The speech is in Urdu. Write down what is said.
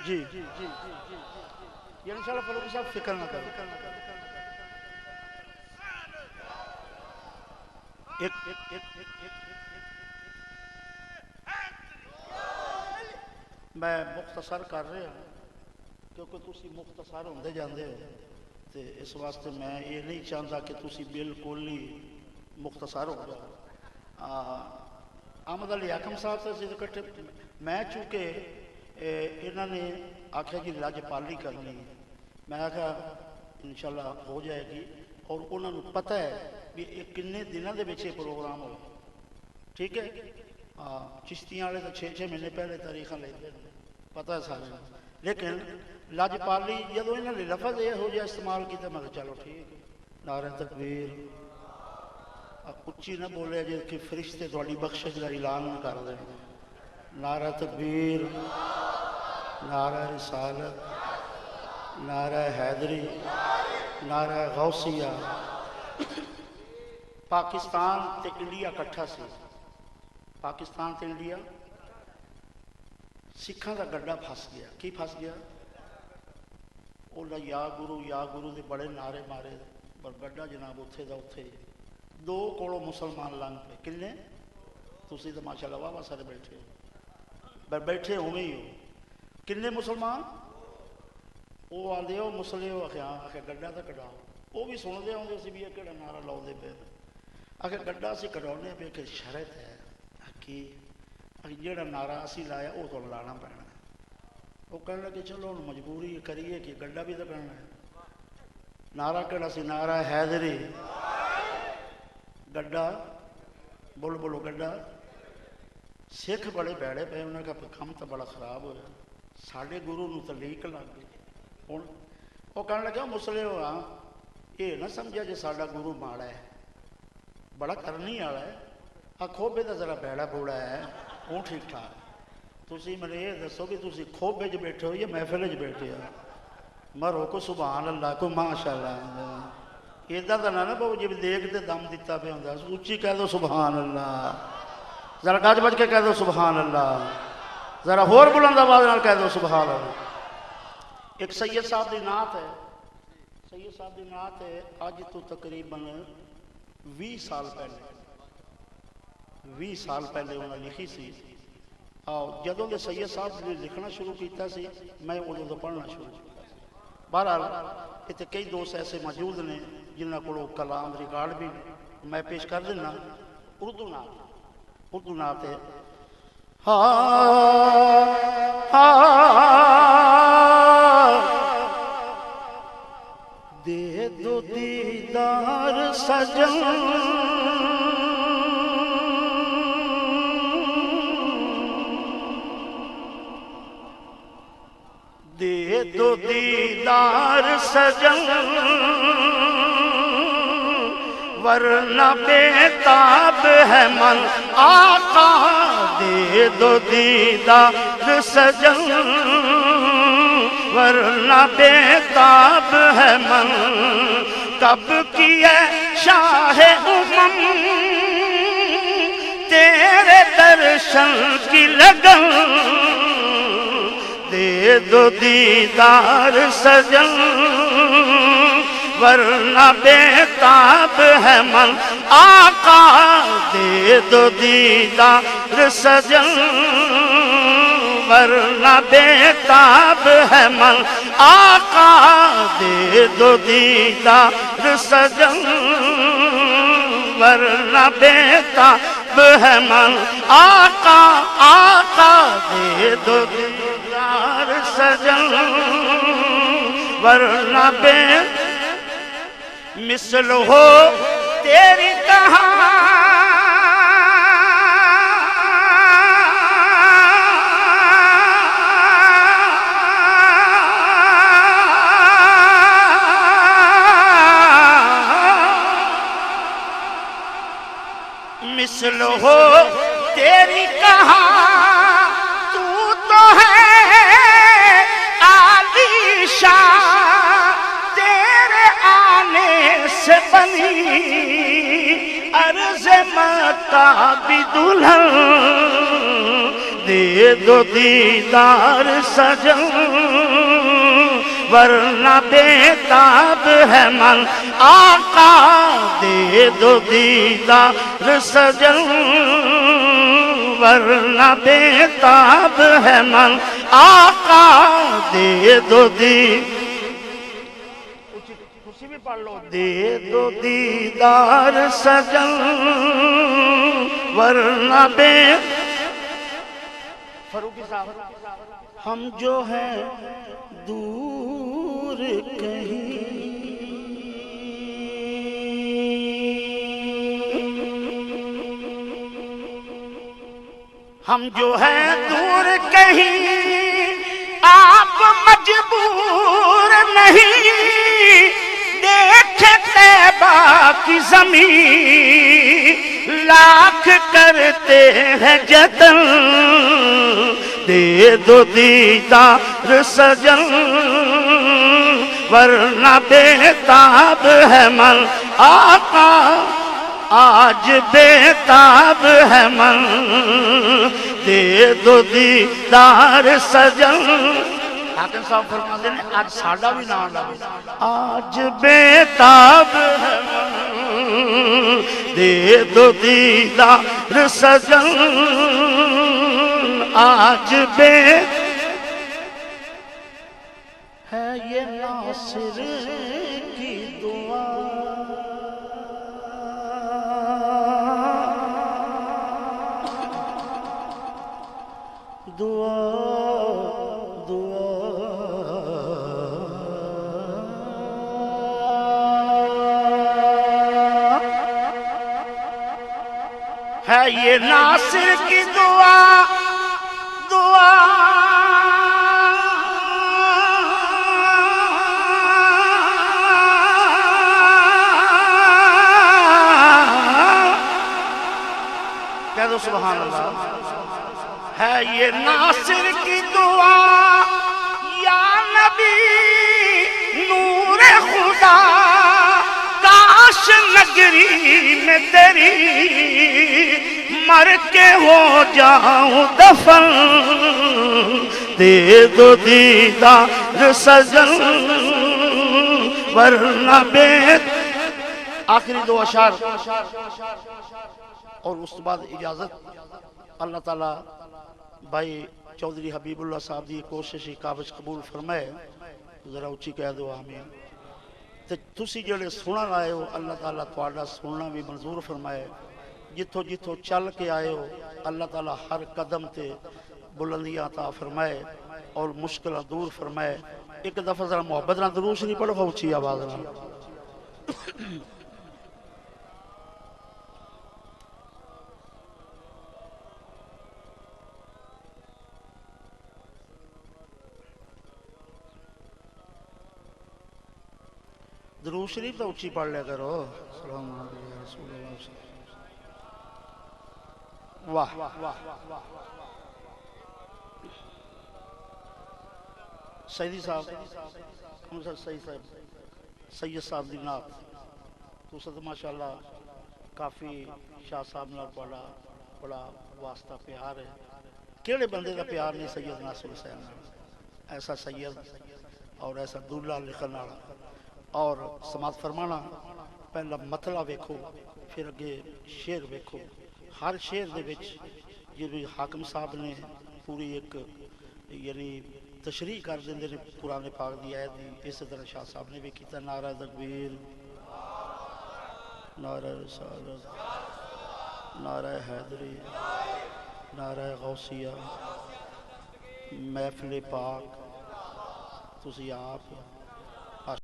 جی یہ انشاءاللہ فروغی صاحب فکر نہ کریں. میں مختصر کر رہا ہوں کیونکہ تسی مختصر ہوندے جاندے ہو تے اس واسطے میں یہ نہیں چاہتا کہ تسی بالکل ہی مختصر ہو جاؤ. احمد علی حاکم صاحب سے اکٹھے میں چونکہ انہوں نے آخیا جی لج پالی کرنی میں آخیا انشاءاللہ ہو جائے گی اور انہوں نے پتہ ہے بھی یہ کنے دنوں دے وچ پروگرام ہو. ٹھیک ہے چشتیاں والے تو 6 مہینے پہلے تاریخ لیتے ہیں پتہ ہے سارے. لیکن لج پالی جدو انہوں نے لفظ یہ ہو جائے استعمال کیا میں کہا چلو ٹھیک. نعرہ تکبیر اچھی نہ بولے جی کہ فرشتے تھوڑی بخشش کا اعلان نہ کر دیں. نعرہ تکبیر، نعرہ رسالت، نعرہ حیدری، نعرہ غوثیہ. پاکستان تے انڈیا کٹھا سی. پاکستان تے انڈیا سکھاں دا گڈا پھس گیا. کی پھس گیا؟ اولا یا گرو دے بڑے نعرے مارے پر گڈا جناب اتھے دا اتھے. 2 کولوں مسلمان لنگ پہ کنے تسی تو ماشاءاللہ واہ سارے بیٹھے ہو بیٹھے ہوئے ہی ہو. کنے مسلمان وہ آدھے ہو مسلے ہو آخر گڈا تو کڈاؤ. وہ بھی سن دے آدھے سی بھی یہ کہڑا نعرہ لاؤ دے پہ آخر گڈا اسی کڈاؤنے پہ کہ شرط ہے کہ جہاں نعرہ اسی لایا وہ تو لانا پینا. وہ کہنے لگے چلو ہوں مجبوری کریے کہ گڈا بھی تو کرنا ہے. نعرہ کہڑا سی؟ نعرہ حیدری. گڈا بولو گڈا. سکھ بڑے بیڑے پے انہوں نے کہا کم تو بڑا خراب ہوا ساڑھے گرو نو تو لیک لگ گئی. ہوں وہ کہنے لگا مسلے ہو ہاں یہ نہ سمجھا جی ساڑھا گرو ماڑا ہے بڑا کرنی والا ہے. کھوبے کا ذرا بیڑا بوڑا ہے وہ ٹھیک ٹھاک. تسی مجھے یہ دسو کہ تسی کھوبے چ بیٹھے ہو یا محفل چ بیٹھے ہو؟ مرو کو سبحان اللہ کو ماشاء اللہ. ادھر تو نہ پاؤ جی دیکھ کے دم دیتا پہ ہوں. اچھی کہہ دو سبحان اللہ. ذرا گج بج کے کہہ دو سبحان اللہ. ذرا ہور بلند آواز نال کہہ دو سبحان اللہ. ایک سید صاحب دی نعت ہے. سید صاحب دی نعت ہے اج تو تقریباً 20 سال پہلے 20 سال پہلے انہوں نے لکھی سی. جدوں کے سید صاحب نے لکھنا شروع کیتا سی میں ادوں تو پڑھنا شروع کیا. بہرحال اتنے کئی دوست ایسے موجود نے جنہوں کو کلام ریکارڈ بھی میں پیش کر دینا. اردو نعت ہے. دے دو دیدار سجن دے دو دیدار سجن ورنہ بے تاب ہے من آقا. دے دو دیدار سجن ورنہ بے تاب ہے من. کب کی ہے شاہ امم تیرے درشن کی لگن. دے دو دیدار سجن ورنہ بے تاب ہے من آقا. دے دو دیدار سجن ورنہ بے تاب ہے من آقا. دے دو دیدار سجن ورنہ بے تاب ہے من آقا. آقا دے دو دیدار سجن ورنہ بے مثل ہو تیری کہاں مثل ہو تیری کہاں تو تو ہے عالی شان تیرے آنے سے بنی عرض مکہ بھی دلہن. دے دو دیدار سجن ورنہ بے تاب ہے من آقا دے دو دیدار سجن ورنہ بے تاب ہے من آقا دے دو دے دو دیدار سجن ورنہ بے فاروقی صاحب ہم جو ہیں دور کہیں ہم جو ہیں دور کہیں آپ مجبور نہیں دیکھے طیبہ کی زمین لاکھ کرتے ہیں جتن دے دو دیدار سجن ورنہ بے تاب ہے من آقا آج بے تاب ہے من دے دو دیدار سجن حاکم صاحب فرماتے ہیں آج ساڑھا بھی نہ لگے آج بے تاب ہے من دے دو دیدار سجن آج بے ہے یہ ناصر کی دعا دعا ہے یہ ناصر کی دعا دعا کہہ دو سبحان اللہ ہے یہ ناصر کی دعا یا نبی نور خدا کاش نگری میں تیری مر کے ہو جاؤں دفن دے دو دیدار سجن ورنہ بے آخری دو اشعار اور اس بعد اجازت اللہ تعالیٰ بھائی چودھری حبیب اللہ صاحب دی کوششی قابض قبول فرمائے ذرا اچھی کہہ دو آمین تسی جڑے سنن آئے ہو اللہ تعالیٰ تھوڑا سننا بھی منظور فرمائے جتھو جتھو چل کے آئے ہو اللہ تعالیٰ ہر قدم تے بلندیاں عطا فرمائے اور مشکلہ دور فرمائے ایک دفعہ ذرا محبت نہ درود شریف پڑھو اچھی آواز نہ درود شریف تو اچھی پڑھ لیا کرو سلام علیکم یا رسول اللہ واہ سیدی صاحب سید صاحب دی نات تو صد ماشاءاللہ کافی شاہ صاحب نے بڑا واسطہ پیار ہے کیڑے بندے کا پیار نہیں سید ناصر حسین ایسا سید اور ایسا دولہ لکھن والا اور سماعت فرمانا پہلا مطلع ویکھو پھر اگے شعر ویکھو ہر شعر دے وچ جی حاکم صاحب نے پوری ایک یعنی تشریح کر دیندے نے قرآن پاک دی آیت دی اس طرح شاہ صاحب نے بھی کیتا نعرہ تکبیر نعرہ رسالت نعرہ حیدری نعرہ غوثیہ محفل پاک تسی آپ